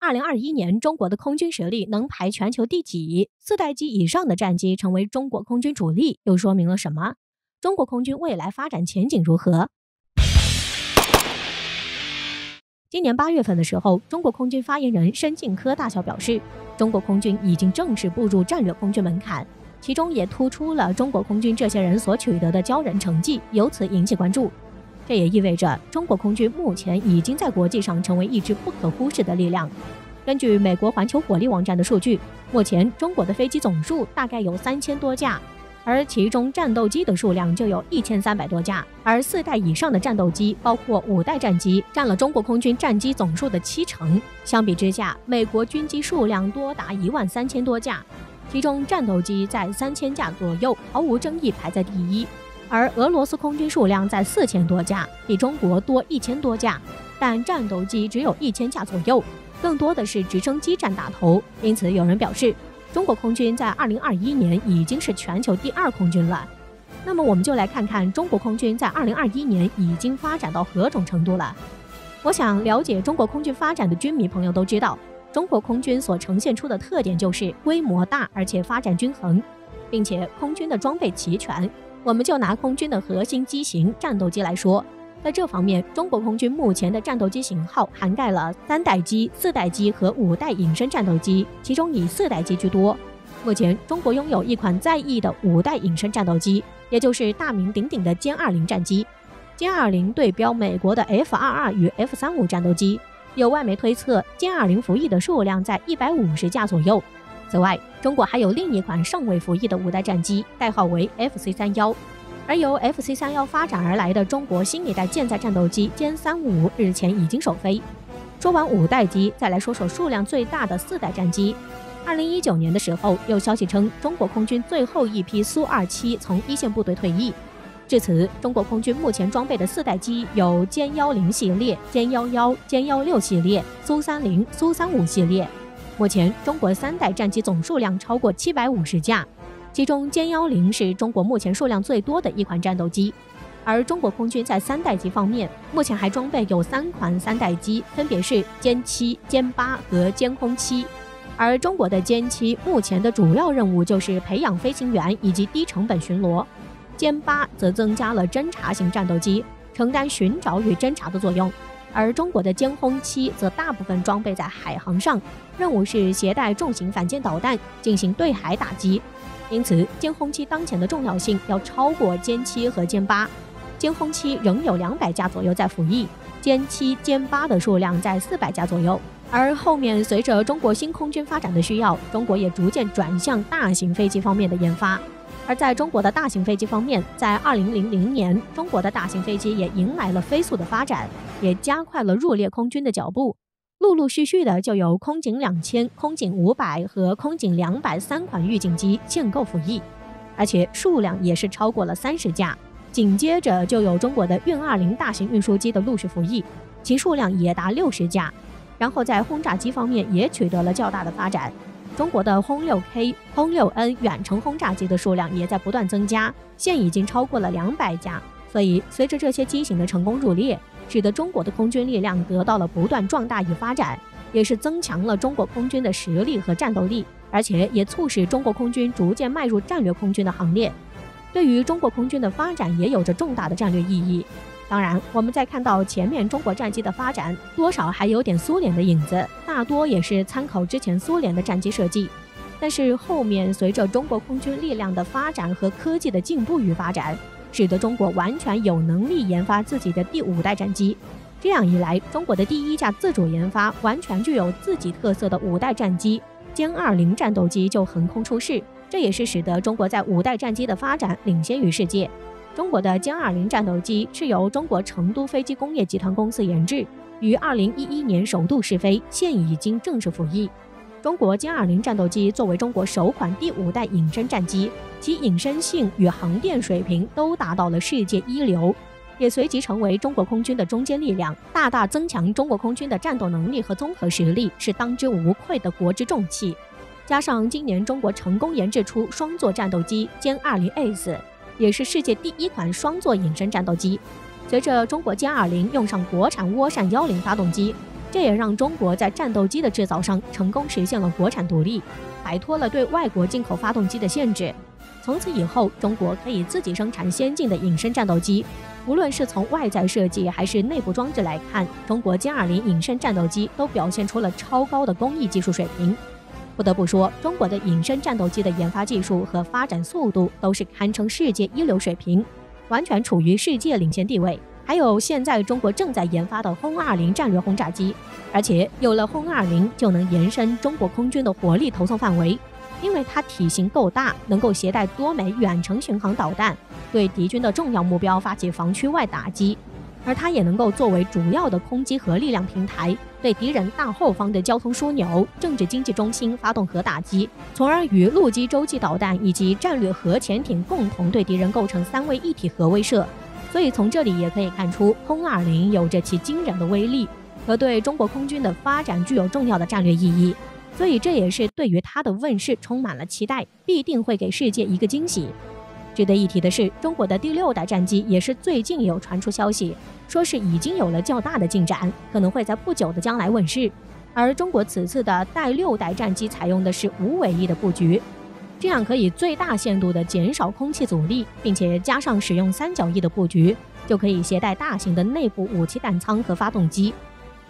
2021年中国的空军实力能排全球第几？4代机以上的战机成为中国空军主力，又说明了什么？中国空军未来发展前景如何？今年8月份的时候，中国空军发言人申进科大校表示，中国空军已经正式步入战略空军门槛，其中也突出了中国空军这些人所取得的骄人成绩，由此引起关注。这也意味着中国空军目前已经在国际上成为一支不可忽视的力量。根据美国环球火力网站的数据，目前中国的飞机总数大概有3000多架，而其中战斗机的数量就有1300多架，而4代以上的战斗机，包括5代战机，占了中国空军战机总数的70%。相比之下，美国军机数量多达13000多架，其中战斗机在3000架左右，毫无争议排在第一。而俄罗斯空军数量在4000多架，比中国多1000多架，但战斗机只有1000架左右，更多的是直升机占大头。因此有人表示，中国空军在2021年已经是全球第2空军了。那么我们就来看看中国空军在2021年已经发展到何种程度了。我想了解中国空军发展的军迷朋友都知道，中国空军所呈现出的特点就是规模大，而且发展均衡，并且空军的装备齐全。我们就拿空军的核心机型战斗机来说，在这方面，中国空军目前的战斗机型号涵盖了3代机、4代机和5代隐身战斗机，其中以4代机居多。目前，中国拥有一款在役的5代隐身战斗机，也就是大名鼎鼎的歼20战机。歼20对标美国的 F-22与 F-35战斗机，有外媒推测歼20服役的数量在150架左右。此外，中国还有另一款尚未服役的5代战机，代号为 FC-31， 而由 FC-31发展而来的中国新一代舰载战斗机歼35日前已经首飞。说完5代机，再来说说数量最大的4代战机。2019年的时候，有消息称中国空军最后一批苏27从一线部队退役。至此，中国空军目前装备的4代机有歼10系列、歼11、歼16系列、苏30、苏35系列。目前，中国3代战机总数量超过750架，其中歼10是中国目前数量最多的一款战斗机。而中国空军在3代机方面，目前还装备有3款3代机，分别是歼7、歼8和歼空7。而中国的歼7目前的主要任务就是培养飞行员以及低成本巡逻，歼8则增加了侦察型战斗机，承担寻找与侦察的作用。而中国的歼空7则大部分装备在海航上，任务是携带重型反舰导弹进行对海打击。因此，歼空7当前的重要性要超过歼7和歼8。歼空7仍有200架左右在服役，歼7、歼8的数量在400架左右。而后面随着中国新空军发展的需要，中国也逐渐转向大型飞机方面的研发。而在中国的大型飞机方面，在2000年，中国的大型飞机也迎来了飞速的发展，也加快了入列空军的脚步。陆陆续续的就有空警2000、空警500和空警200 3款预警机限购服役，而且数量也是超过了30架。紧接着就有中国的运20大型运输机的陆续服役，其数量也达60架。然后在轰炸机方面也取得了较大的发展。中国的轰 6K、轰 6N 远程轰炸机的数量也在不断增加，现已经超过了200架。所以，随着这些机型的成功入列，使得中国的空军力量得到了不断壮大与发展，也是增强了中国空军的实力和战斗力，而且也促使中国空军逐渐迈入战略空军的行列。对于中国空军的发展也有着重大的战略意义。当然，我们再看到前面中国战机的发展，多少还有点苏联的影子，大多也是参考之前苏联的战机设计。但是后面随着中国空军力量的发展和科技的进步与发展，使得中国完全有能力研发自己的第5代战机。这样一来，中国的第1架自主研发、完全具有自己特色的5代战机歼20战斗机就横空出世，这也是使得中国在5代战机的发展领先于世界。中国的歼20战斗机是由中国成都飞机工业集团公司研制，于2011年首度试飞，现已经正式服役。中国歼20战斗机作为中国首款第5代隐身战机，其隐身性与航电水平都达到了世界一流，也随即成为中国空军的中坚力量，大大增强中国空军的战斗能力和综合实力，是当之无愧的国之重器。加上今年中国成功研制出双座战斗机歼20 Ace，也是世界第1款双座隐身战斗机。随着中国歼20用上国产涡扇10发动机，这也让中国在战斗机的制造上成功实现了国产独立，摆脱了对外国进口发动机的限制。从此以后，中国可以自己生产先进的隐身战斗机。无论是从外在设计还是内部装置来看，中国歼20隐身战斗机都表现出了超高的工艺技术水平。不得不说，中国的隐身战斗机的研发技术和发展速度都是堪称世界一流水平，完全处于世界领先地位。还有现在中国正在研发的轰20战略轰炸机，而且有了轰20就能延伸中国空军的火力投送范围，因为它体型够大，能够携带多枚远程巡航导弹，对敌军的重要目标发起防区外打击，而它也能够作为主要的空机核力量平台，对敌人大后方的交通枢纽、政治经济中心发动核打击，从而与陆基洲际导弹以及战略核潜艇共同对敌人构成三位一体核威慑。所以从这里也可以看出，轰20有着其惊人的威力和对中国空军的发展具有重要的战略意义。所以这也是对于它的问世充满了期待，必定会给世界一个惊喜。值得一提的是，中国的第6代战机也是最近有传出消息，说是已经有了较大的进展，可能会在不久的将来问世。而中国此次的第6代战机采用的是无尾翼的布局，这样可以最大限度地减少空气阻力，并且加上使用3角翼的布局，就可以携带大型的内部武器弹舱和发动机。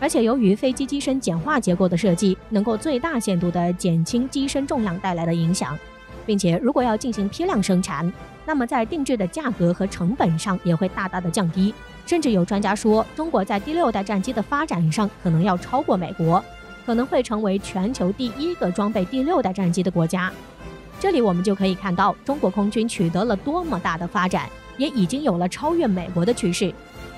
而且由于飞机机身简化结构的设计，能够最大限度地减轻机身重量带来的影响，并且如果要进行批量生产，那么在定制的价格和成本上也会大大的降低。甚至有专家说，中国在第6代战机的发展上可能要超过美国，可能会成为全球第1个装备第6代战机的国家。这里我们就可以看到中国空军取得了多么大的发展，也已经有了超越美国的趋势。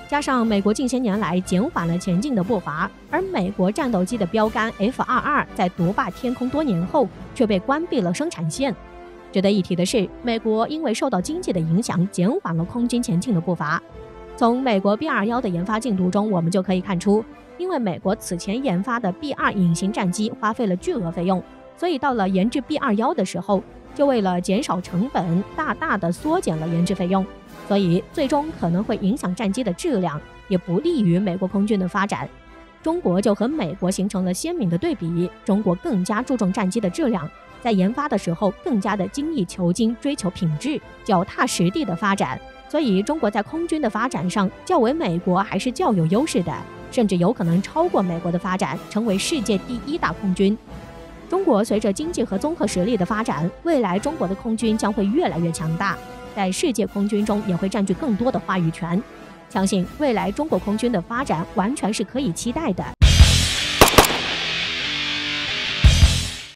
加上美国近些年来减缓了前进的步伐，而美国战斗机的标杆 F-22在独霸天空多年后却被关闭了生产线。值得一提的是，美国因为受到经济的影响，减缓了空军前进的步伐。从美国 B-21的研发进度中，我们就可以看出，因为美国此前研发的 B-2隐形战机花费了巨额费用，所以到了研制 B-21的时候，就为了减少成本，大大的缩减了研制费用，所以最终可能会影响战机的质量，也不利于美国空军的发展。中国就和美国形成了鲜明的对比，中国更加注重战机的质量，在研发的时候更加的精益求精，追求品质，脚踏实地的发展。所以中国在空军的发展上较为美国还是较有优势的，甚至有可能超过美国的发展，成为世界第1大空军。中国随着经济和综合实力的发展，未来中国的空军将会越来越强大，在世界空军中也会占据更多的话语权。相信未来中国空军的发展完全是可以期待的。